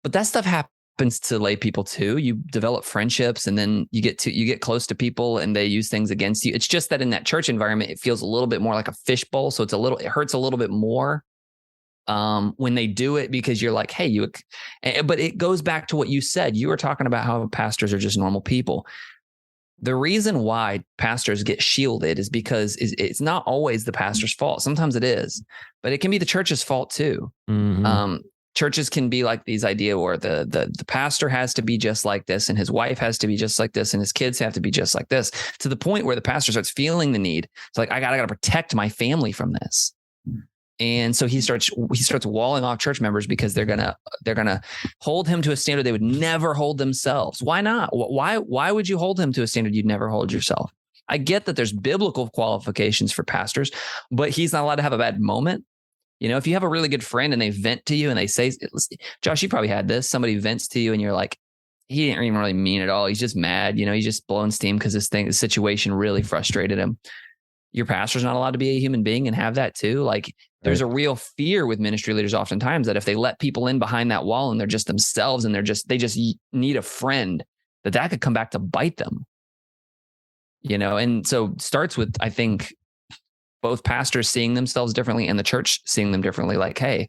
but that stuff happens to lay people too. You develop friendships and then you get close to people and they use things against you. It's just that in that church environment, it feels a little bit more like a fishbowl. So it hurts a little bit more when they do it, because you're like, hey, but it goes back to what you said. You were talking about how pastors are just normal people. The reason why pastors get shielded is because it's not always the pastor's fault. Sometimes it is, but it can be the church's fault too. Mm-hmm. Churches can be like these idea where the pastor has to be just like this and his wife has to be just like this and his kids have to be just like this, to the point where the pastor starts feeling the need. It's like, I gotta protect my family from this. And so he starts walling off church members because they're gonna hold him to a standard they would never hold themselves. Why not? Why would you hold him to a standard you'd never hold yourself? I get that there's biblical qualifications for pastors, but he's not allowed to have a bad moment. You know, if you have a really good friend and they vent to you and they say, Josh, you probably had this. Somebody vents to you and you're like, he didn't even really mean it all. He's just mad. You know, he's just blowing steam because this situation really frustrated him. your pastor's not allowed to be a human being and have that too. Like there's a real fear with ministry leaders oftentimes that if they let people in behind that wall and they're just themselves and they just need a friend, that could come back to bite them. And so starts with, I think, both pastors seeing themselves differently and the church seeing them differently. Like, hey,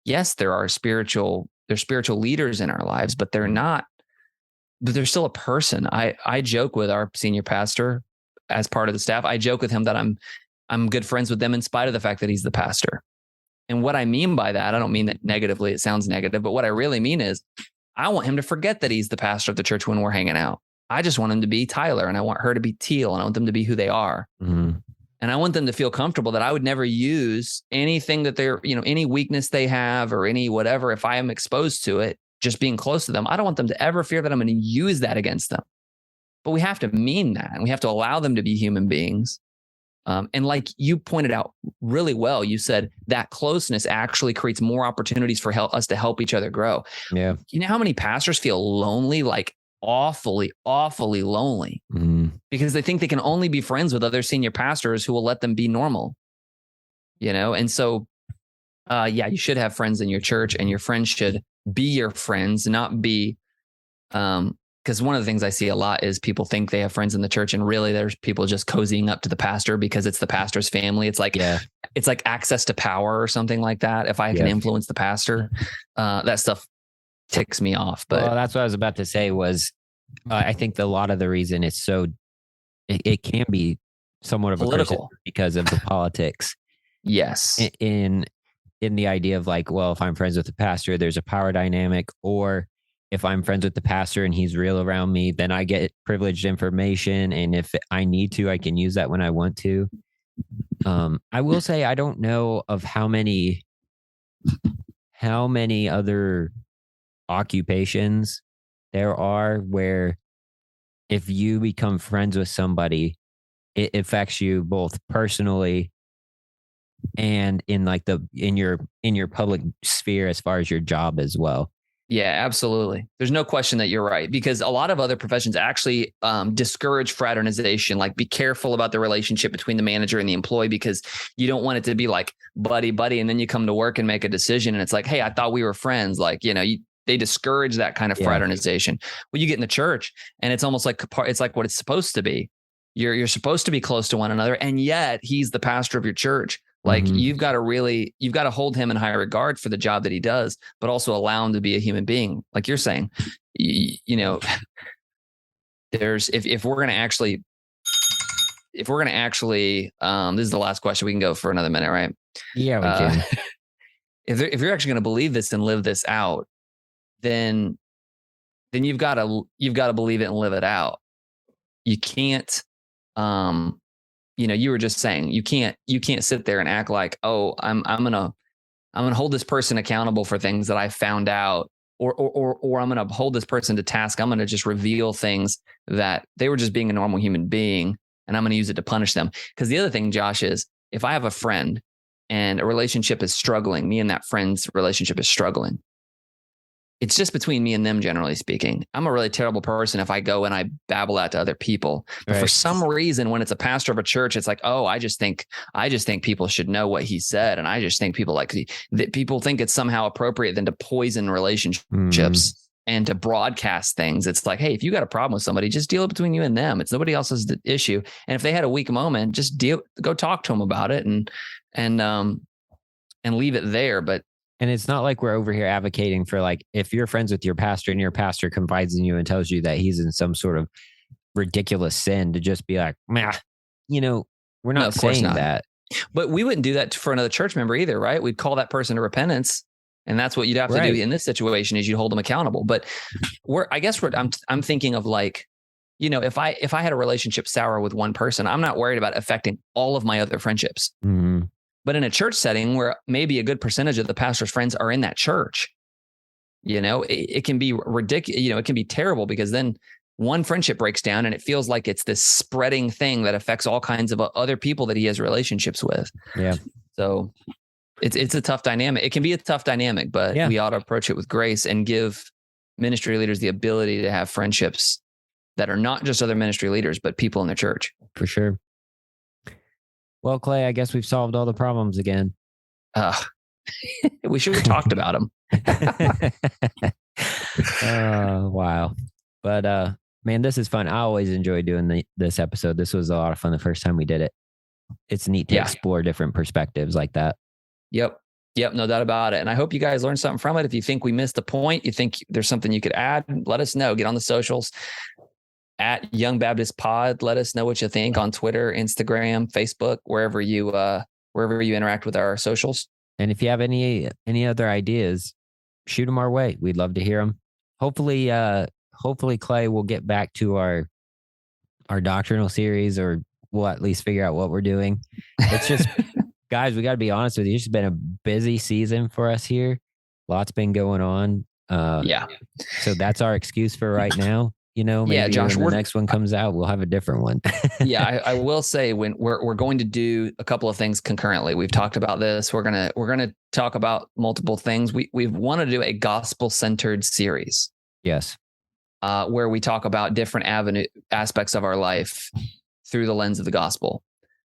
yes, there's spiritual leaders in our lives, but they're still a person. I joke with our senior pastor as part of the staff. I joke with him that I'm good friends with them in spite of the fact that he's the pastor. And what I mean by that, I don't mean that negatively. It sounds negative, but what I really mean is I want him to forget that he's the pastor of the church when we're hanging out. I just want him to be Tyler, and I want her to be Teal, and I want them to be who they are. Mm-hmm. And I want them to feel comfortable that I would never use anything that they're, any weakness they have or any whatever. If I am exposed to it, just being close to them, I don't want them to ever fear that I'm going to use that against them. But we have to mean that, and we have to allow them to be human beings. And like you pointed out really well, you said that closeness actually creates more opportunities for us to help each other grow. Yeah. You know how many pastors feel lonely, like awfully, awfully lonely, because they think they can only be friends with other senior pastors who will let them be normal, And so, you should have friends in your church, and your friends should be your friends, not be, because one of the things I see a lot is people think they have friends in the church, and really there's people just cozying up to the pastor because it's the pastor's family. It's like, it's like access to power or something like that. If I can influence the pastor, that stuff ticks me off. But that's what I was about to say was, I think a lot of the reason it's so, it can be somewhat of political because of the politics. Yes. In the idea of like, well, if I'm friends with the pastor, there's a power dynamic, or if I'm friends with the pastor and he's real around me, then I get privileged information. And if I need to, I can use that when I want to. I will say, I don't know of how many other occupations there are where if you become friends with somebody, it affects you both personally and in your public sphere as far as your job as well. Yeah, absolutely. There's no question that you're right, because a lot of other professions actually discourage fraternization. Like, be careful about the relationship between the manager and the employee, because you don't want it to be like buddy, and then you come to work and make a decision and it's like, hey, I thought we were friends. Like, they discourage that kind of fraternization. Well, you get in the church and it's almost like it's like what it's supposed to be. You're supposed to be close to one another, and yet he's the pastor of your church. Like, you've got to hold him in high regard for the job that he does, but also allow him to be a human being. Like you're saying, there's, if we're going to actually, this is the last question. We can go for another minute, right? Yeah, we can. If you're actually going to believe this and live this out, then you've got to believe it and live it out. You can't, you were just saying you can't sit there and act like, oh, I'm gonna hold this person accountable for things that I found out, or I'm gonna hold this person to task. I'm gonna just reveal things that they were just being a normal human being, and I'm gonna use it to punish them. Because the other thing, Josh, is if I have a friend and a relationship is struggling, me and that friend's relationship is struggling, it's just between me and them, generally speaking. I'm a really terrible person if I go and I babble out to other people. But for some reason, when it's a pastor of a church, it's like, oh, I just think people should know what he said. And I just think people think it's somehow appropriate then to poison relationships and to broadcast things. It's like, hey, if you got a problem with somebody, just deal it between you and them. It's nobody else's issue. And if they had a weak moment, just go talk to them about it and leave it there. And it's not like we're over here advocating for, like, if you're friends with your pastor and your pastor confides in you and tells you that he's in some sort of ridiculous sin, to just be like, meh, we're not saying that. But we wouldn't do that for another church member either, right? We'd call that person to repentance. And that's what you'd have to do in this situation, is you'd hold them accountable. But I'm thinking of, like, if I had a relationship sour with one person, I'm not worried about affecting all of my other friendships. Mm-hmm. But in a church setting where maybe a good percentage of the pastor's friends are in that church, it can be ridiculous. It can be terrible, because then one friendship breaks down and it feels like it's this spreading thing that affects all kinds of other people that he has relationships with. Yeah. So it's a tough dynamic. It can be a tough dynamic, but we ought to approach it with grace and give ministry leaders the ability to have friendships that are not just other ministry leaders, but people in the church. For sure. Well, Clay, I guess we've solved all the problems again. We should have talked about them. Wow. But man, this is fun. I always enjoy doing this episode. This was a lot of fun the first time we did it. It's neat to explore different perspectives like that. Yep, no doubt about it. And I hope you guys learned something from it. If you think we missed a point, you think there's something you could add, let us know. Get on the socials at Young Baptist Pod. Let us know what you think on Twitter, Instagram, Facebook, wherever you interact with our socials. And if you have any other ideas, shoot them our way. We'd love to hear them. Hopefully, Clay will get back to our doctrinal series, or we'll at least figure out what we're doing. It's just, guys, we got to be honest with you. It's just been a busy season for us here. Lots been going on. So that's our excuse for right now. Maybe Josh, when the next one comes out, we'll have a different one. I will say, when we're going to do a couple of things concurrently. We've talked about this. We're gonna talk about multiple things. We want to do a gospel-centered series. Yes. Where we talk about different aspects of our life through the lens of the gospel.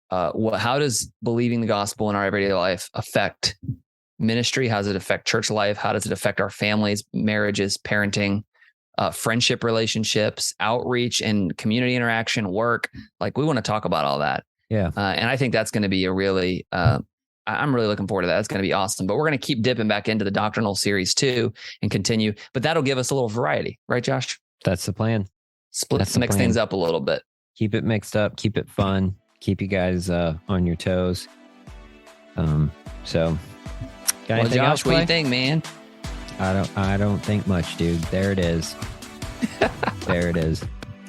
How does believing the gospel in our everyday life affect ministry? How does it affect church life? How does it affect our families, marriages, parenting, friendship relationships, outreach and community interaction, work? Like, we want to talk about all that. Yeah. And I think that's going to be a really, I'm really looking forward to that. It's going to be awesome. But we're going to keep dipping back into the doctrinal series too and continue. But that'll give us a little variety, right, Josh? That's the plan. Mix things up a little bit. Keep it mixed up. Keep it fun. Keep you guys on your toes. So, got anything Josh, else, what do you think, man? I don't think much, dude. There it is. There it is.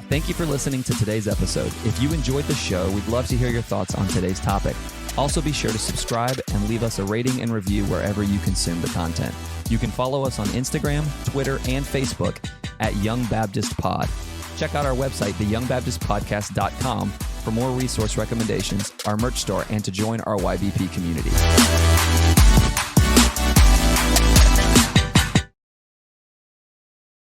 Thank you for listening to today's episode. If you enjoyed the show, we'd love to hear your thoughts on today's topic. Also, be sure to subscribe and leave us a rating and review wherever you consume the content. You can follow us on Instagram, Twitter, and Facebook at Young Baptist Pod. Check out our website, theyoungbaptistpodcast.com, for more resource recommendations, our merch store, and to join our YBP community.